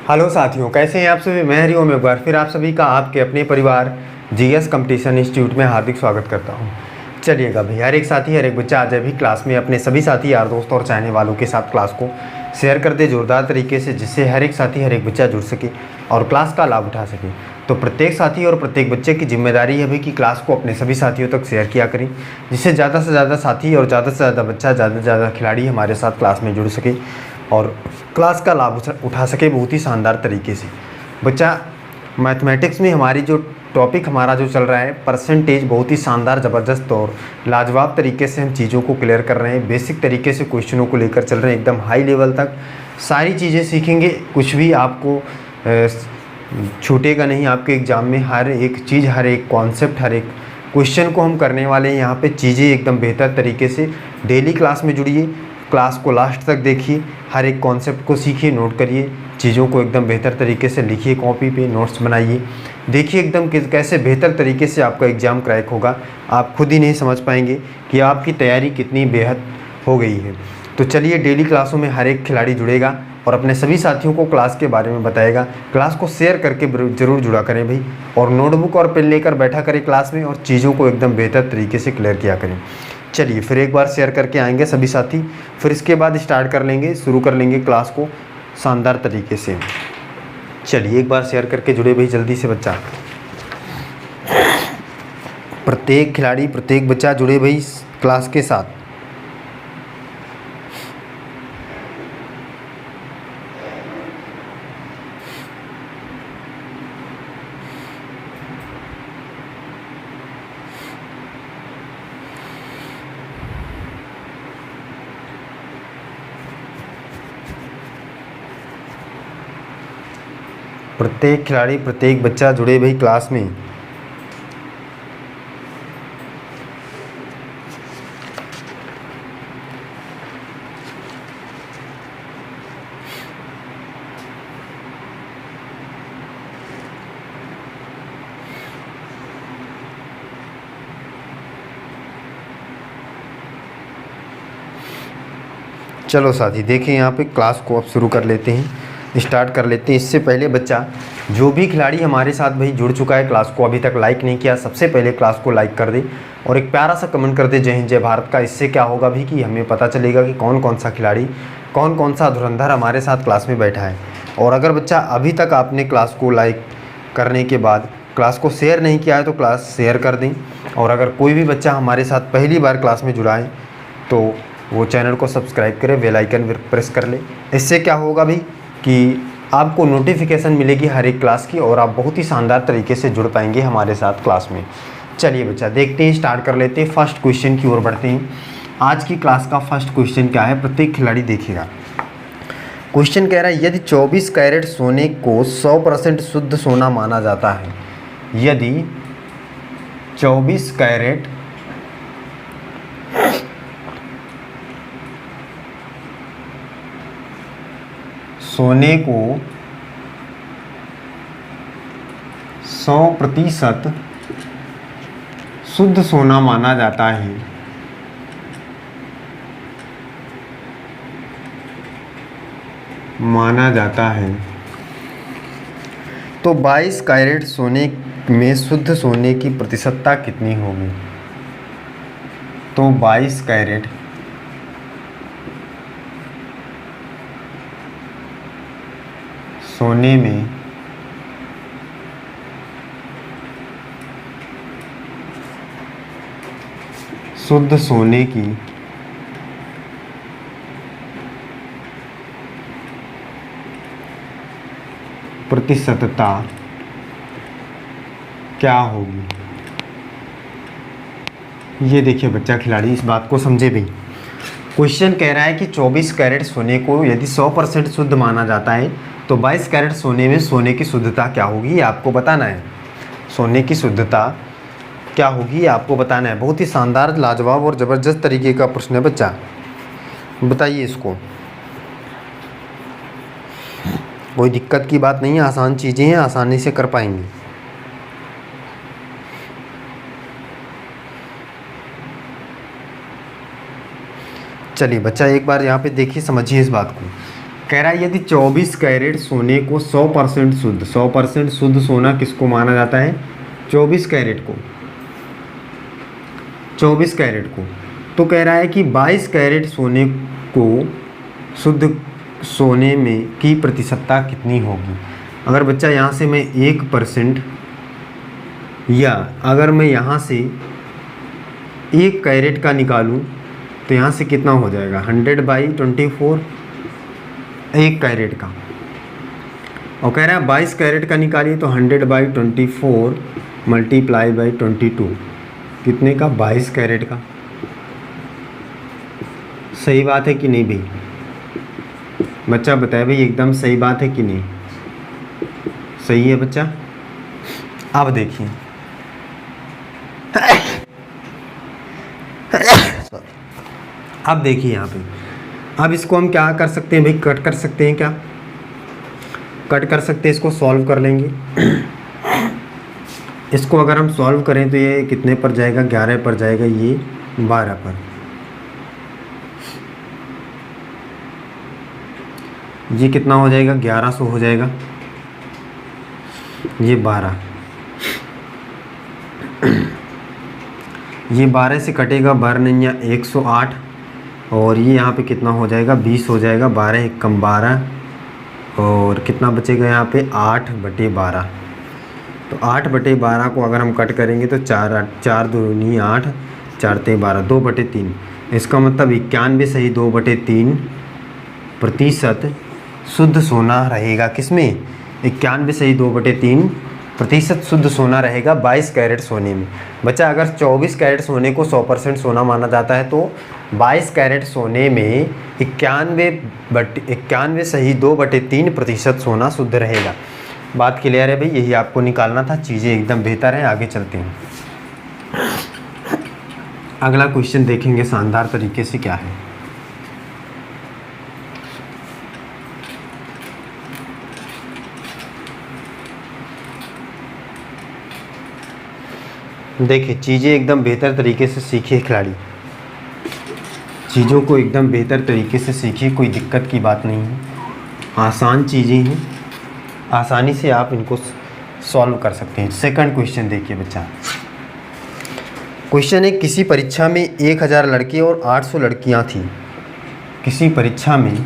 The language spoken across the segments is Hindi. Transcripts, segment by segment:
हेलो साथियों, कैसे हैं आप सभी। मैं हरिओम एक बार फिर आप सभी का आपके अपने परिवार जीएस कंपटीशन इंस्टीट्यूट में हार्दिक स्वागत करता हूं। चलिएगा भाई, हर एक साथी हर एक बच्चा आज भी क्लास में अपने सभी साथी यार दोस्त और चाहने वालों के साथ क्लास को शेयर कर दे जोरदार तरीके से, जिससे हर एक साथी हर एक बच्चा जुड़ सके और क्लास का लाभ उठा सके। तो प्रत्येक साथी और प्रत्येक बच्चे की जिम्मेदारी है भाई कि क्लास को अपने सभी साथियों तक शेयर किया करें, जिससे ज़्यादा से ज़्यादा साथी और ज़्यादा से ज़्यादा बच्चा, ज़्यादा से ज़्यादा खिलाड़ी हमारे साथ क्लास में जुड़ सके और क्लास का लाभ उठा सके बहुत ही शानदार तरीके से। बच्चा, मैथमेटिक्स में हमारी जो टॉपिक हमारा जो चल रहा है परसेंटेज, बहुत ही शानदार ज़बरदस्त और लाजवाब तरीके से हम चीज़ों को क्लियर कर रहे हैं। बेसिक तरीके से क्वेश्चनों को लेकर चल रहे हैं, एकदम हाई लेवल तक सारी चीज़ें सीखेंगे। कुछ भी आपको छूटेगा नहीं आपके एग्ज़ाम में। हर एक चीज़, हर एक कॉन्सेप्ट, हर एक क्वेश्चन को हम करने वाले हैं यहाँ पे। चीज़ें एकदम बेहतर तरीके से डेली क्लास में जुड़िए, क्लास को लास्ट तक देखिए, हर एक कॉन्सेप्ट को सीखिए, नोट करिए, चीज़ों को एकदम बेहतर तरीके से लिखिए, कॉपी पे नोट्स बनाइए। देखिए एकदम कैसे बेहतर तरीके से आपका एग्ज़ाम क्रैक होगा। आप खुद ही नहीं समझ पाएंगे कि आपकी तैयारी कितनी बेहद हो गई है। तो चलिए, डेली क्लासों में हर एक खिलाड़ी जुड़ेगा और अपने सभी साथियों को क्लास के बारे में बताएगा। क्लास को शेयर करके ज़रूर जुड़ा करें भाई, और नोटबुक और पेन लेकर बैठा करें क्लास में और चीज़ों को एकदम बेहतर तरीके से क्लियर किया करें। चलिए फिर एक बार शेयर करके आएंगे सभी साथी, फिर इसके बाद स्टार्ट कर लेंगे, शुरू कर लेंगे क्लास को शानदार तरीके से। चलिए एक बार शेयर करके जुड़े भाई जल्दी से बच्चा। प्रत्येक खिलाड़ी, प्रत्येक बच्चा जुड़े भाई क्लास के साथ। प्रत्येक खिलाड़ी, प्रत्येक बच्चा जुड़े भाई क्लास में। चलो साथी, देखें यहाँ पे क्लास को अब शुरू कर लेते हैं, स्टार्ट कर लेते हैं। इससे पहले बच्चा, जो भी खिलाड़ी हमारे साथ भाई जुड़ चुका है, क्लास को अभी तक लाइक नहीं किया, सबसे पहले क्लास को लाइक कर दे और एक प्यारा सा कमेंट कर दे, जय हिंद जय भारत का। इससे क्या होगा भी कि हमें पता चलेगा कि कौन कौन सा खिलाड़ी, कौन कौन सा धुरंधर हमारे साथ क्लास में बैठा है। और अगर बच्चा अभी तक आपने क्लास को लाइक करने के बाद क्लास को शेयर नहीं किया है तो क्लास शेयर कर दें। और अगर कोई भी बच्चा हमारे साथ पहली बार क्लास में जुड़ा है तो वो चैनल को सब्सक्राइब करे, बेल आइकन प्रेस कर ले। इससे क्या होगा भाई कि आपको नोटिफिकेशन मिलेगी हर एक क्लास की और आप बहुत ही शानदार तरीके से जुड़ पाएंगे हमारे साथ क्लास में। चलिए बच्चा, देखते हैं, स्टार्ट कर लेते हैं, फर्स्ट क्वेश्चन की ओर बढ़ते हैं। आज की क्लास का फर्स्ट क्वेश्चन क्या है, प्रत्येक खिलाड़ी देखिएगा। क्वेश्चन कह रहा है, यदि 24 कैरेट सोने को 100% शुद्ध सोना माना जाता है, यदि 24 कैरेट सोने को 100% शुद्ध सोना माना जाता है, तो 22 कैरेट सोने में शुद्ध सोने की प्रतिशतता कितनी होगी। तो 22 कैरेट सोने में शुद्ध सोने की प्रतिशतता क्या होगी। ये देखिए बच्चा खिलाड़ी, इस बात को समझे भी। क्वेश्चन कह रहा है कि 24 कैरेट सोने को यदि 100% शुद्ध माना जाता है तो 22 कैरेट सोने में सोने की शुद्धता क्या होगी, ये आपको बताना है। सोने की शुद्धता क्या होगी ये आपको बताना है। बहुत ही शानदार, लाजवाब और ज़बरदस्त तरीके का प्रश्न है बच्चा, बताइए इसको। कोई दिक्कत की बात नहीं है, आसान चीज़ें हैं, आसानी से कर पाएंगे। चलिए बच्चा, एक बार यहाँ पे देखिए, समझिए इस बात को। कह रहा है यदि 24 कैरेट सोने को 100% शुद्ध, 100% शुद्ध सोना किसको माना जाता है? 24 कैरेट को, 24 कैरेट को। तो कह रहा है कि 22 कैरेट सोने को शुद्ध सोने में की प्रतिशतता कितनी होगी? अगर बच्चा यहाँ से मैं 1%, या अगर मैं यहाँ से 1 कैरेट का निकालूँ तो यहाँ से कितना हो जाएगा? 100/24, 1 कैरेट का। और कह रहा है 22 कैरेट का निकालिए तो 100/24 मल्टीप्लाई बाई 22, कितने का? 22 कैरेट का। सही बात है कि नहीं भाई? बच्चा बताए भाई, एकदम सही बात है कि नहीं? सही है बच्चा। अब देखिए अब देखिए यहाँ पे, अब इसको हम क्या कर सकते हैं भाई? कट कर सकते हैं क्या? कट कर सकते हैं, इसको सॉल्व कर लेंगे। इसको अगर हम सॉल्व करें तो ये कितने पर जाएगा? 11 पर जाएगा, ये 12 पर। ये कितना हो जाएगा? 1100 हो जाएगा, ये 12। ये 12 से कटेगा 12×9 108, और ये यहाँ पे कितना हो जाएगा? 20 हो जाएगा। 12 × 1 = 12, और कितना बचेगा यहाँ पे? 8/12। तो 8/12 को अगर हम कट करेंगे तो 4 दूनी 8, 4 × 12, 2/3। इसका मतलब 91 सही 2/3% शुद्ध सोना रहेगा। किसमें? 91 सही 2/3% शुद्ध सोना रहेगा 22 कैरेट सोने में। बच्चा अगर 24 कैरेट सोने को 100% सोना माना जाता है तो 22 कैरेट सोने में 91 सही 2/3% सोना शुद्ध रहेगा। बात क्लियर है भाई? यही आपको निकालना था। चीज़ें एकदम बेहतर हैं, आगे चलते हैं। अगला क्वेश्चन देखेंगे शानदार तरीके से क्या है। देखिए, चीज़ें एकदम बेहतर तरीके से सीखिए खिलाड़ी, चीज़ों को एकदम बेहतर तरीके से सीखिए, कोई दिक्कत की बात नहीं है। आसान चीज़ें हैं, आसानी से आप इनको सॉल्व कर सकते हैं। सेकंड क्वेश्चन देखिए बच्चा। क्वेश्चन है, किसी परीक्षा में 1000 लड़के और 800 लड़कियां थीं। किसी परीक्षा में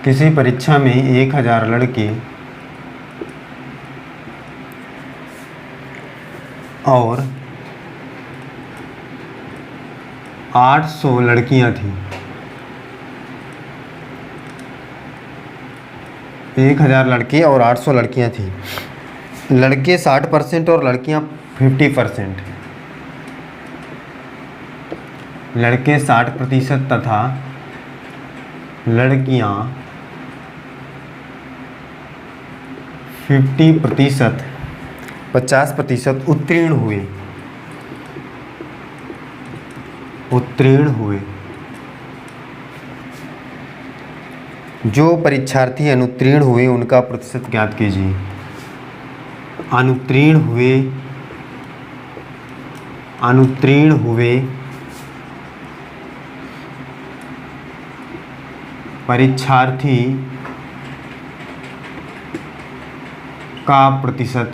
किसी परीक्षा में 1000 लड़के और 800 लड़कियां थीं। 1000 लड़के और 800 लड़कियां थीं। लड़के 60% और लड़कियां 50%। लड़के 60% तथा लड़कियां 50% 50% उत्तीर्ण हुए। जो परीक्षार्थी अनुत्तीर्ण हुए उनका प्रतिशत ज्ञात कीजिए। अनुत्तीर्ण हुए परीक्षार्थी का प्रतिशत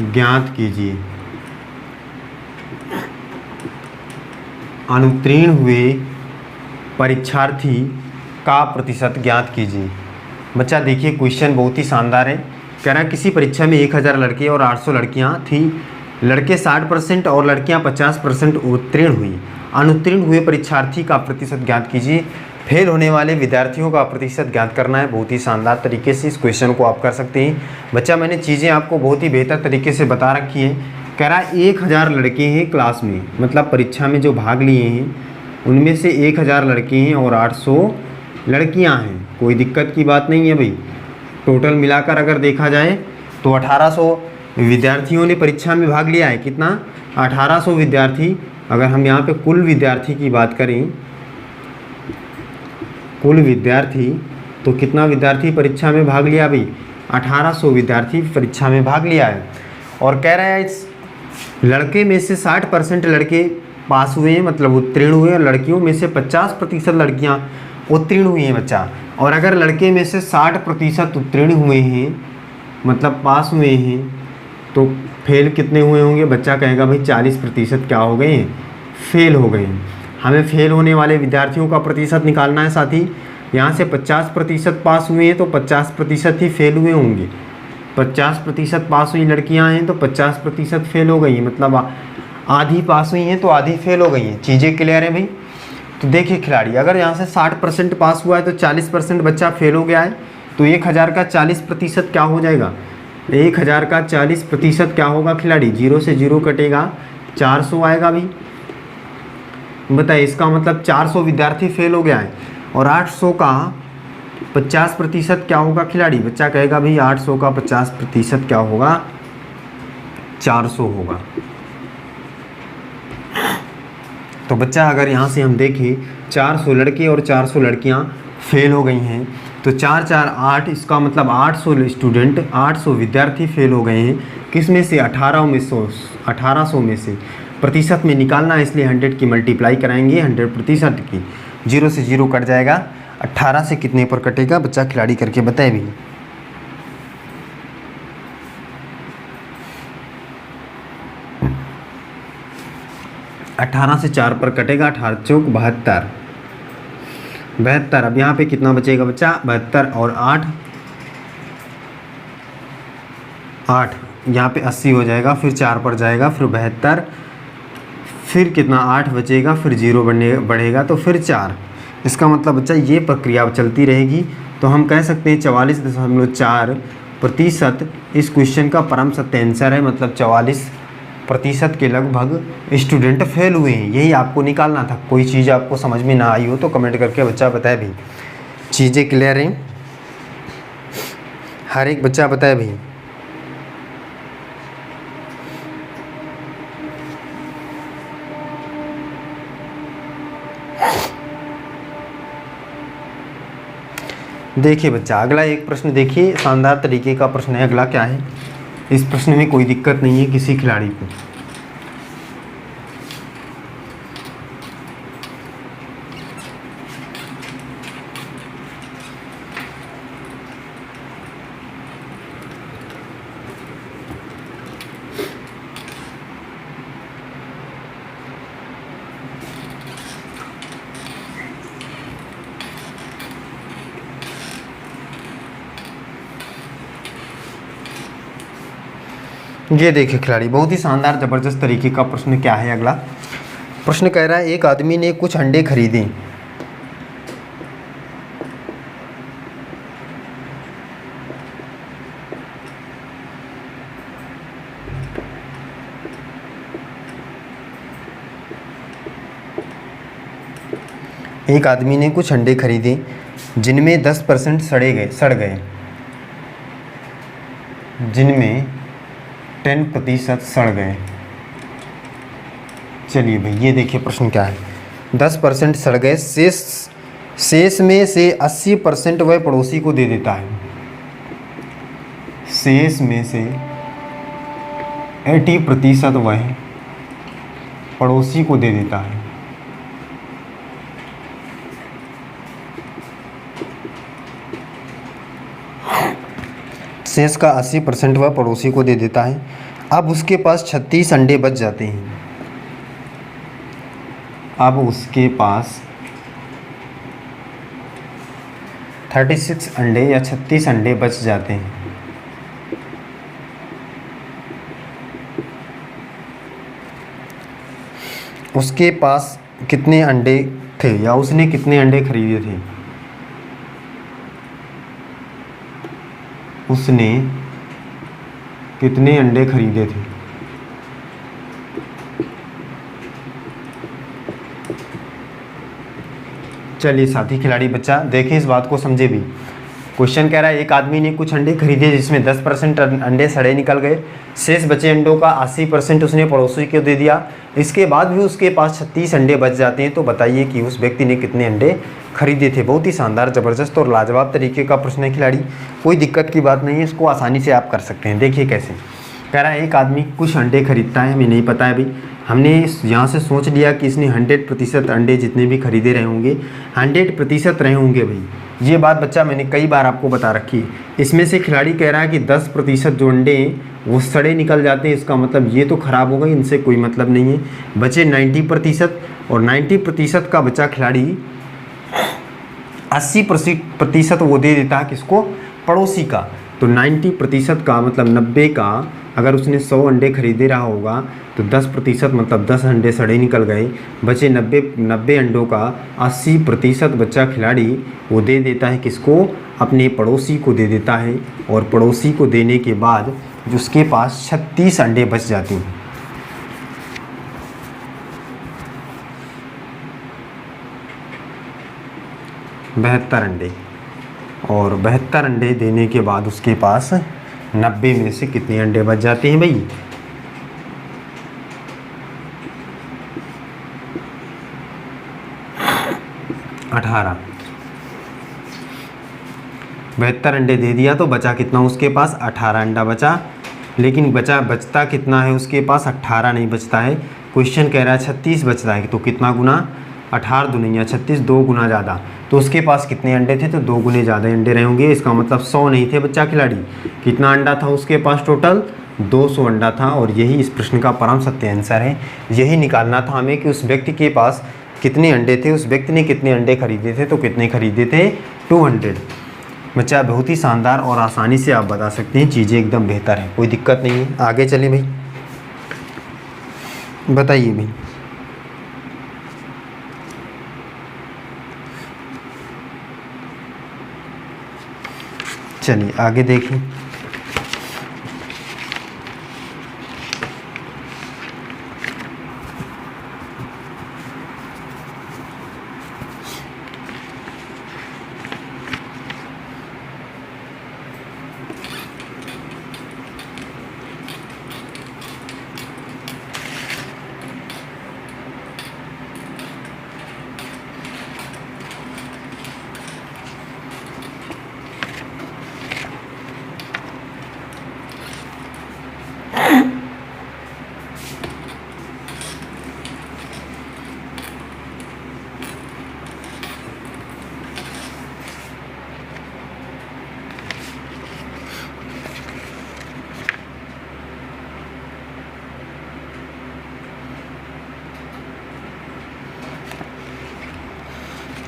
ज्ञात कीजिए। अनुत्तीर्ण हुए परीक्षार्थी का प्रतिशत ज्ञात कीजिए। बच्चा देखिए, क्वेश्चन बहुत ही शानदार है। कह रहा है किसी परीक्षा में 1000 लड़के और 800 लड़कियां थीं। लड़के 60% और लड़कियां 50% उत्तीर्ण हुई। अनुत्तीर्ण हुए परीक्षार्थी का प्रतिशत ज्ञात कीजिए। फेल होने वाले विद्यार्थियों का प्रतिशत ज्ञात करना है। बहुत ही शानदार तरीके से इस क्वेश्चन को आप कर सकते हैं। बच्चा मैंने चीज़ें आपको बहुत ही बेहतर तरीके से बता रखी है। कह रहा है 1000 लड़के हैं क्लास में, मतलब परीक्षा में जो भाग लिए हैं उनमें से 1000 लड़के हैं और 800 लड़कियां हैं। कोई दिक्कत की बात नहीं है भाई। टोटल मिलाकर अगर देखा जाए तो 1800 विद्यार्थियों ने परीक्षा में भाग लिया है। कितना? 1800 विद्यार्थी। अगर हम यहाँ पे कुल विद्यार्थी की बात करें कुल विद्यार्थी, तो कितना विद्यार्थी परीक्षा में भाग लिया भाई? 1800 विद्यार्थी परीक्षा में भाग लिया है। और कह रहा है इस लड़के में से 60% लड़के पास हुए हैं, मतलब उत्तीर्ण हुए, और लड़कियों में से 50% लड़कियां उत्तीर्ण हुई हैं बच्चा। और अगर लड़के में से 60% उत्तीर्ण हुए हैं, मतलब पास हुए हैं, तो फेल कितने हुए होंगे? बच्चा कहेगा भाई 40% क्या हो गए हैं? फेल हो गए हैं। हमें फेल होने वाले विद्यार्थियों का प्रतिशत निकालना है साथी। यहाँ से 50% पास हुए हैं तो 50% ही फेल हुए होंगे। 50% पास हुई लड़कियाँ हैं तो 50% फेल हो गई, मतलब आधी पास हुई हैं तो आधी फेल हो गई हैं। चीज़ें क्लियर है भाई? तो देखिए खिलाड़ी, अगर यहाँ से 60% पास हुआ है तो 40% बच्चा फेल हो गया है, तो 1000 का 40% क्या हो जाएगा? 1000 का 40% क्या होगा खिलाड़ी? 0 से 0 कटेगा, 400 आएगा भाई। बताइए, इसका मतलब 400 विद्यार्थी फेल हो गया है। और 800 का 50% क्या होगा खिलाड़ी? बच्चा कहेगा भाई 800 का 50% क्या होगा? 400 होगा। तो बच्चा अगर यहाँ से हम देखें, 400 लड़के और 400 लड़कियाँ फेल हो गई हैं, तो 4 4 8, इसका मतलब 800 स्टूडेंट, 800 विद्यार्थी फेल हो गए हैं। किस में से? 1800 में से। प्रतिशत में निकालना है, इसलिए 100 की मल्टीप्लाई कराएंगे 100% की। 0 से 0 कट जाएगा, 18 से कितने पर कटेगा? बच्चा खिलाड़ी करके बताए भी। अट्ठारह से 4 पर कटेगा, 18 चौक 72। अब यहाँ पे कितना बचेगा बच्चा? 72 और 8 यहाँ पे 80 हो जाएगा, फिर 4 पर जाएगा, फिर 72, फिर कितना 8 बचेगा, फिर 0 बढ़ेगा, तो फिर 4। इसका मतलब बच्चा ये प्रक्रिया चलती रहेगी। तो हम कह सकते हैं 44.4% इस क्वेश्चन का परम सत्य आंसर है, मतलब 44% के लगभग स्टूडेंट फेल हुए हैं। यही आपको निकालना था। कोई चीज़ आपको समझ में ना आई हो तो कमेंट करके बच्चा बताए भी। चीज़ें क्लियर हैं? हर एक बच्चा बताए भी। देखिए बच्चा, अगला एक प्रश्न देखिए, शानदार तरीके का प्रश्न है। अगला क्या है? इस प्रश्न में कोई दिक्कत नहीं है किसी खिलाड़ी को। ये देखिए खिलाड़ी, बहुत ही शानदार ज़बरदस्त तरीके का प्रश्न क्या है। अगला प्रश्न कह रहा है, एक आदमी ने कुछ अंडे खरीदे। एक आदमी ने कुछ अंडे खरीदे जिनमें 10% सड़ गए, जिनमें 10% सड़ गए। चलिए भाई, ये देखिए प्रश्न क्या है। 10% सड़ गए, शेष में से 80% वह पड़ोसी को दे देता है। शेष में से 80% वह पड़ोसी को दे देता है। शेष का 80% वह पड़ोसी को दे देता है। अब उसके पास 36 अंडे बच जाते हैं। अब उसके पास 36 अंडे या 36 अंडे बच जाते हैं। उसके पास कितने अंडे थे, या उसने कितने अंडे खरीदे थे? उसने कितने अंडे खरीदे थे? चलिए साथी खिलाड़ी बच्चा देखें, इस बात को समझे भी। क्वेश्चन कह रहा है एक आदमी ने कुछ अंडे खरीदे जिसमें 10% अंडे सड़े निकल गए, शेष बचे अंडों का 80% उसने पड़ोसी को दे दिया, इसके बाद भी उसके पास 36 अंडे बच जाते हैं, तो बताइए कि उस व्यक्ति ने कितने अंडे खरीदे थे। बहुत ही शानदार, ज़बरदस्त और लाजवाब तरीके का प्रश्न है खिलाड़ी, कोई दिक्कत की बात नहीं है, इसको आसानी से आप कर सकते हैं। देखिए कैसे कह रहा है एक आदमी कुछ अंडे खरीदता है, हमें नहीं पता है भाई, हमने यहाँ से सोच लिया कि इसने 100% अंडे जितने भी खरीदे रहे होंगे 100% रहे होंगे भाई। ये बात बच्चा मैंने कई बार आपको बता रखी है। इसमें से खिलाड़ी कह रहा है कि 10% जो अंडे हैं वो सड़े निकल जाते हैं, इसका मतलब ये तो ख़राब हो गए, इनसे कोई मतलब नहीं है। बचे 90% और 90% का बचा खिलाड़ी 80% वो दे देता है किसको, पड़ोसी का। तो 90% का मतलब 90 का, अगर उसने 100 अंडे खरीदे रहा होगा तो 10% मतलब 10 अंडे सड़े निकल गए, बचे 90 अंडों का 80% बच्चा खिलाड़ी वो दे देता है किसको, अपने पड़ोसी को दे देता है। और पड़ोसी को देने के बाद उसके पास 36 अंडे बच जाते हैं। बहत्तर अंडे, और 72 अंडे देने के बाद उसके पास 90 में से कितने अंडे बच जाते हैं भाई, 18। 72 अंडे दे दिया तो बचा कितना उसके पास, 18 अंडा बचा, लेकिन बचता कितना है उसके पास, 18 नहीं बचता है। क्वेश्चन कह रहा है 36 बचता है, तो कितना गुना, 18 दुनिया 36, 2 गुना ज़्यादा। तो उसके पास कितने अंडे थे, तो 2 गुने ज़्यादा अंडे रहे होंगे, इसका मतलब 100 नहीं थे बच्चा खिलाड़ी। कितना अंडा था उसके पास टोटल, 200 अंडा था। और यही इस प्रश्न का परम सत्य आंसर है। यही निकालना था हमें कि उस व्यक्ति के पास कितने अंडे थे, उस व्यक्ति ने कितने अंडे खरीदे थे, तो कितने खरीदे थे, 200। बच्चा बहुत ही शानदार और आसानी से आप बता सकते हैं, चीज़ें एकदम बेहतर है, कोई दिक्कत नहीं है। आगे चलें भाई, बताइए भाई। चलिए आगे देखिए।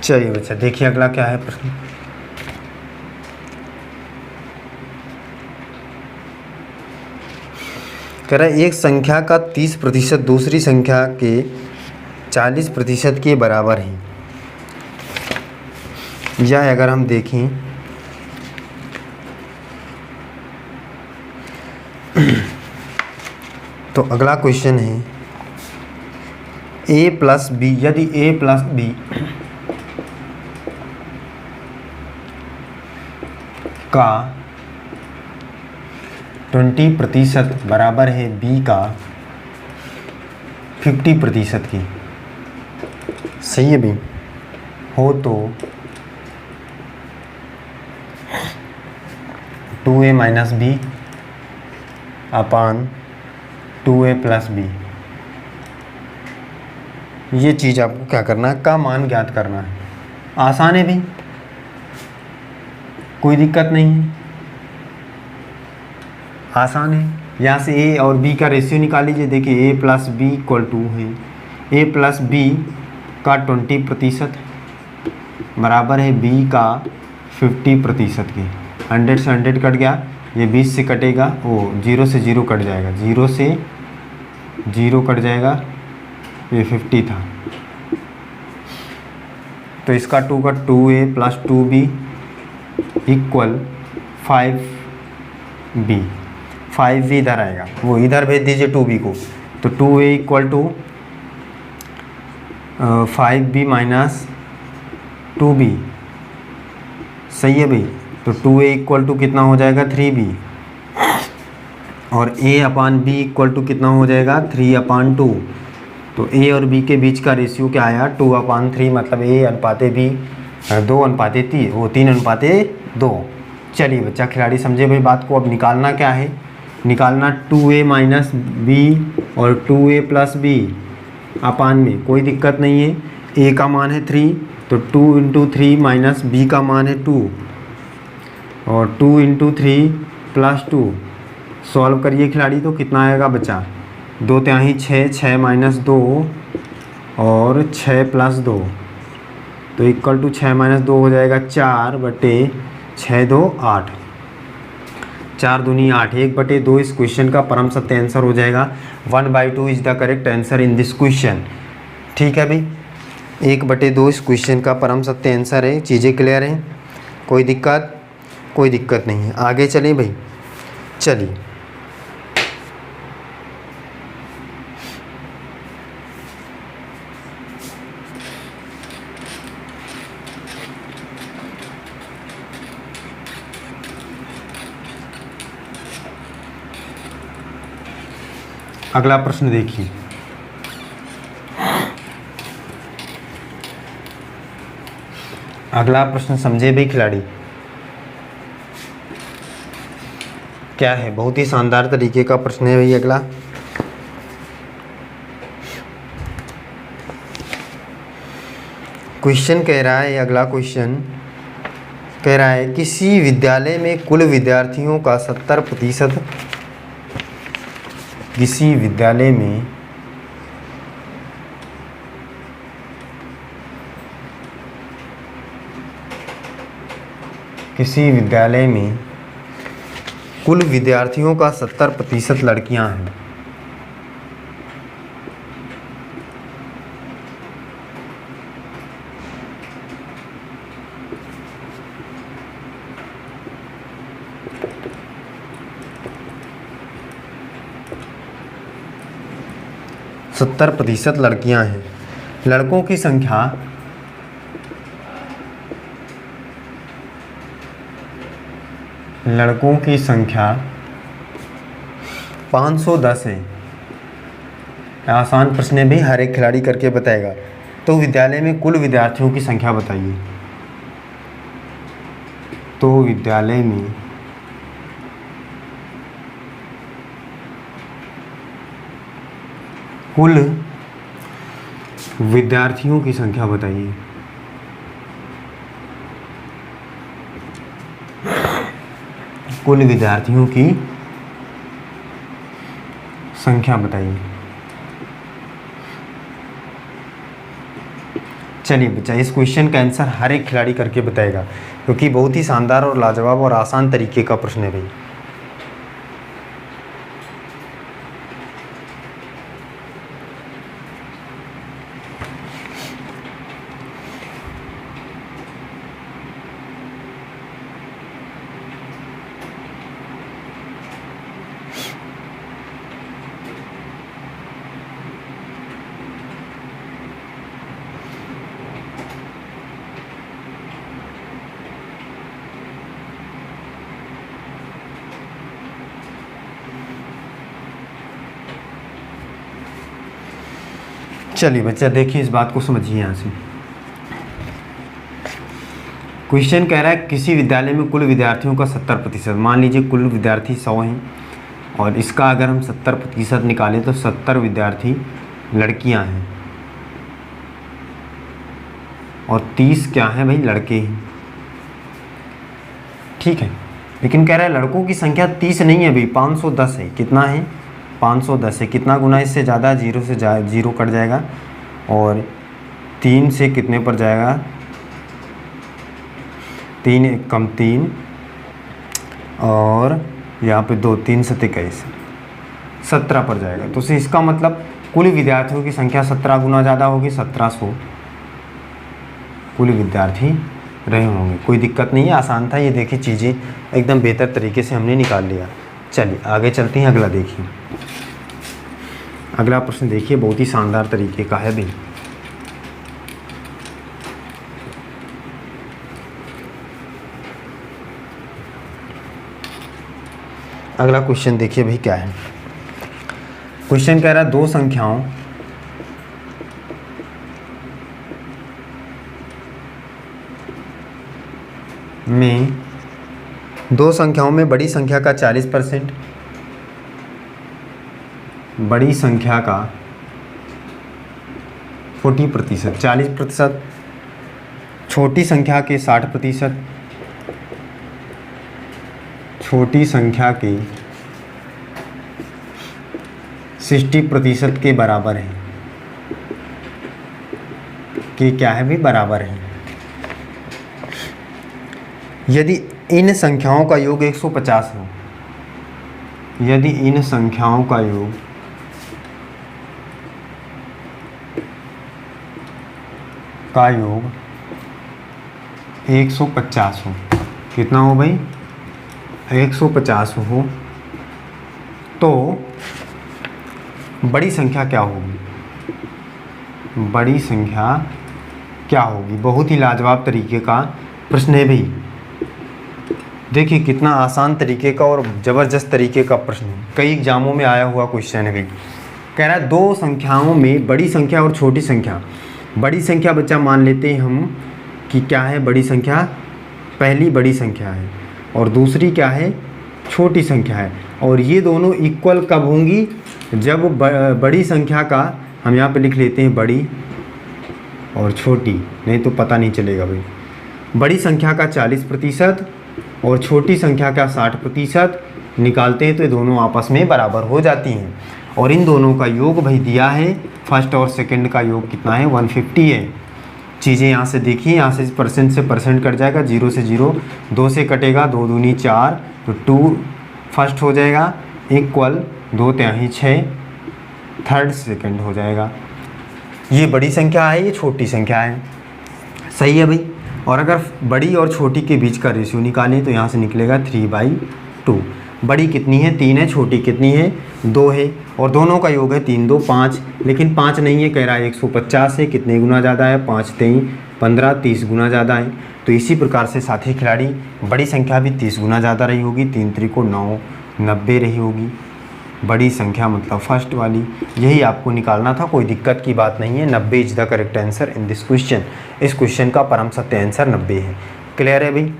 चलिए बच्चा देखिए अगला क्या है प्रश्न। कह रहा है एक संख्या का 30% दूसरी संख्या के 40% के बराबर है। या अगर हम देखें तो अगला क्वेश्चन है a प्लस बी, यदि a प्लस बी का 20% बराबर है b का 50% की, सही है भी हो तो 2a माइनस बी अपान 2a प्लस बी, ये चीज़ आपको क्या करना है, का मान ज्ञात करना है। आसान है भी, कोई दिक्कत नहीं है, आसान है। यहाँ से a और b का रेशियो निकाल लीजिए। देखिए a plus B equal to है a प्लस बी का 20% बराबर है b का 50% की। 100 से 100 कट गया, ये 20 से कटेगा, वो 0 से 0 कट जाएगा, 0 से 0 कट जाएगा, ये 50 था। तो इसका 2 का 2a plus 2b equal 5b। 5b इधर आएगा, वो इधर भेज दीजिए 2b को। तो 2a equal to 5b minus 2b, सही है भाई। तो 2a इक्वल टू कितना हो जाएगा 3b, और a upon b equal to कितना हो जाएगा 3/2। तो a और b के बीच का रेशियो क्या आया 2/3, मतलब a अनुपाते b 2/3, वो 3/2। चलिए बच्चा खिलाड़ी समझे भाई बात को। अब निकालना क्या है, निकालना 2a माइनस b और 2a प्लस b अपान में, कोई दिक्कत नहीं है। a का मान है 3, तो 2 इंटू 3 माइनस b का मान है 2, और 2 इंटू 3 प्लस 2। सॉल्व करिए खिलाड़ी, तो कितना आएगा बच्चा 2 तिहाई 6, 6 माइनस 2 और 6 प्लस 2, तो इक्वल टू 6 माइनस 2 हो जाएगा 4/6 2 8, 4 दूनी 8, 1/2 इस क्वेश्चन का परम सत्य आंसर हो जाएगा। 1/2 is the correct answer in this question. ठीक है भाई, 1/2 इस क्वेश्चन का परम सत्य आंसर है। चीज़ें क्लियर हैं, कोई दिक्कत नहीं है। आगे चलें भाई, चलिए अगला प्रश्न देखिए। अगला प्रश्न समझे भाई खिलाड़ी, क्या है, बहुत ही शानदार तरीके का प्रश्न है भाई। अगला क्वेश्चन कह रहा है, अगला क्वेश्चन कह रहा है किसी विद्यालय में कुल विद्यार्थियों का 70%, किसी विद्यालय में कुल विद्यार्थियों का 70% लड़कियां हैं। सत्तर प्रतिशत लड़कियां हैं। लड़कों की संख्या लड़कों की संख्या 510 है। आसान प्रश्न है भी, हर एक खिलाड़ी करके बताएगा। तो विद्यालय में कुल विद्यार्थियों की संख्या बताइए। तो विद्यालय में कुल विद्यार्थियों की संख्या बताइए। कुल विद्यार्थियों की संख्या बताइए। चलिए बच्चा, इस क्वेश्चन का आंसर हर एक खिलाड़ी करके बताएगा, क्योंकि बहुत ही शानदार और लाजवाब और आसान तरीके का प्रश्न है भाई। चलिए बच्चा देखिए, इस बात को समझिए। यहाँ से क्वेश्चन कह रहा है किसी विद्यालय में कुल विद्यार्थियों का 70%, मान लीजिए कुल विद्यार्थी 100 हैं, और इसका अगर हम 70% निकालें तो 70 विद्यार्थी लड़कियां हैं और 30 क्या हैं भाई, लड़के हैं। ठीक है, लेकिन कह रहा है लड़कों की संख्या 30 नहीं है भाई, 510 है। कितना है, 510 है। कितना गुना इससे ज़्यादा, 0 से 0 कट जाएगा, और 3 से कितने पर जाएगा, 3 एक कम 3, और यहाँ पे 2 3 7 21 17 पर जाएगा। तो इसका मतलब कुल विद्यार्थियों की संख्या 17 गुना ज़्यादा होगी, 1700 कुल विद्यार्थी रहे होंगे। कोई दिक्कत नहीं है, आसान था ये। देखिए चीज़ें एकदम बेहतर तरीके से हमने निकाल लिया। चलिए आगे चलते हैं। अगला देखिए, अगला प्रश्न देखिए, बहुत ही शानदार तरीके का है भी। अगला क्वेश्चन देखिए भाई क्या है। क्वेश्चन कह रहा है दो संख्याओं में बड़ी संख्या का 40%, बड़ी संख्या का 40%, 40%, छोटी संख्या के 60%, छोटी संख्या के 60% के बराबर है कि क्या है भी बराबर है। यदि इन संख्याओं का योग 150 हो, यदि इन संख्याओं का योग का योग 150 हो, कितना हो भाई 150 हो, तो बड़ी संख्या क्या होगी, बड़ी संख्या क्या होगी। बहुत ही लाजवाब तरीके का प्रश्न है भाई। देखिए कितना आसान तरीके का और ज़बरदस्त तरीके का प्रश्न है, कई एग्जामों में आया हुआ क्वेश्चन है भाई। कह रहा है दो संख्याओं में बड़ी संख्या और छोटी संख्या, बड़ी संख्या बच्चा मान लेते हैं हम कि क्या है, बड़ी संख्या पहली बड़ी संख्या है और दूसरी क्या है, छोटी संख्या है, और ये दोनों इक्वल कब होंगी, जब बड़ी संख्या का हम यहाँ पे लिख लेते हैं बड़ी और छोटी, नहीं तो पता नहीं चलेगा भाई। बड़ी संख्या का 40% और छोटी संख्या का 60% निकालते हैं तो ये दोनों आपस में बराबर हो जाती हैं। और इन दोनों का योग भाई दिया है, फर्स्ट और सेकंड का योग कितना है 150 है। चीज़ें यहाँ से देखिए, यहाँ से परसेंट कट जाएगा, 0 से 0, 2 से कटेगा, 2 दूनी 4, तो 2 फर्स्ट हो जाएगा, इक्वल 2 तिहाई 6, थर्ड सेकंड हो जाएगा। ये बड़ी संख्या है, ये छोटी संख्या है, सही है भाई। और अगर बड़ी और छोटी के बीच का रेशियो निकालें तो यहाँ से निकलेगा 3/2। बड़ी कितनी है 3 है, छोटी कितनी है 2 है, और दोनों का योग है 3 2 5, लेकिन 5 नहीं है, कह रहा है 150 है, कितने गुना ज़्यादा है 5 3 15, 30 गुना ज़्यादा है। तो इसी प्रकार से साथी खिलाड़ी बड़ी संख्या भी 30 गुना ज़्यादा रही होगी, 3 3 को 9 90 रही होगी। बड़ी संख्या मतलब फर्स्ट वाली, यही आपको निकालना था, कोई दिक्कत की बात नहीं है। 90 is the correct answer in this question. इस क्वेश्चन का परम सत्य आंसर 90 है। क्लियर है भाई।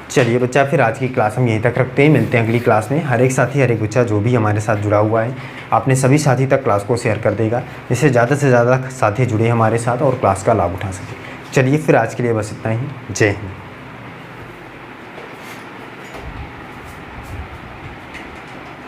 चलिए बच्चा, फिर आज की क्लास हम यहीं तक रखते हैं, मिलते हैं अगली क्लास में। हर एक साथी, हर एक बच्चा जो भी हमारे साथ जुड़ा हुआ है, आपने सभी साथी तक क्लास को शेयर कर देगा, जिससे ज़्यादा से ज़्यादा साथी जुड़े हमारे साथ और क्लास का लाभ उठा सके। चलिए फिर आज के लिए बस इतना ही। जय हिंद।